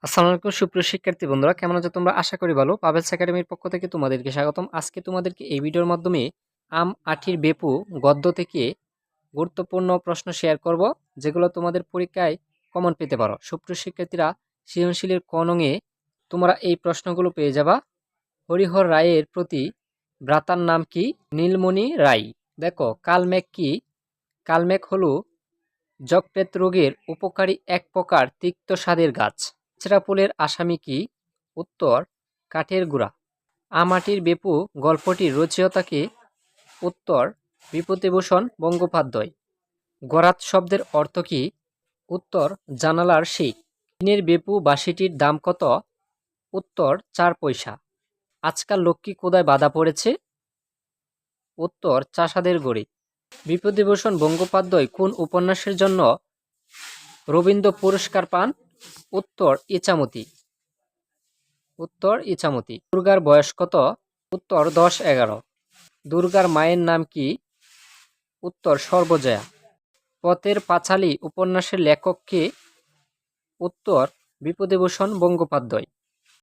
আসসালামু আলাইকুম সুপ্রিয় শিক্ষার্থী বন্ধুরা, কেমন আছো তোমরা? আশা করি ভালো। পাভেলস একাডেমির পক্ষ থেকে তোমাদেরকে স্বাগতম। আজকে তোমাদেরকে এই ভিডিওর মাধ্যমে আম আঁঠির বেপু গদ্য থেকে গুরুত্বপূর্ণ প্রশ্ন শেয়ার করব, যেগুলো তোমাদের পরীক্ষায় কমন পেতে পারো। সুপ্রিয় শিক্ষার্থীরা, সৃজনশীলের ক নংয়ে তোমরা এই প্রশ্নগুলো পেয়ে যাবা। হরিহর রায়ের প্রতি ভ্রাতার নাম কি? নীলমণি রায়। দেখো, কালমেঘ কি? কালমেঘ হলো যকৃৎ রোগের উপকারী এক প্রকার তিক্ত স্বাদের গাছ। ছেঁড়া ফুলের আসামি কি? উত্তর, কাঠের গুঁড়া। আম-আঁটির বেপু গল্পটির রচয়িতা কে? উত্তর, বিভূতিভূষণ বন্দ্যোপাধ্যায়। গরাদ শব্দের অর্থ কি? উত্তর, জানালার শিক। টিনের বেপু বাঁশিটির দাম কত? উত্তর, 4 পয়সা। আজকাল লক্ষ্মী কোদায় বাঁধা পড়েছে? উত্তর, চাষাদের গড়ে। বিভূতিভূষণ বন্দ্যোপাধ্যায় কোন উপন্যাসের জন্য রবীন্দ্র পুরস্কার পান? উত্তর, ইছামতী। উত্তর, ইছামতী। দুর্গার বয়স কত? উত্তর, 10-11। দুর্গার মায়ের নাম কি? উত্তর, সর্বজয়া। পথের পাঁচালী উপন্যাসের লেখক কে? উত্তর, বিভূতিভূষণ বন্দ্যোপাধ্যায়।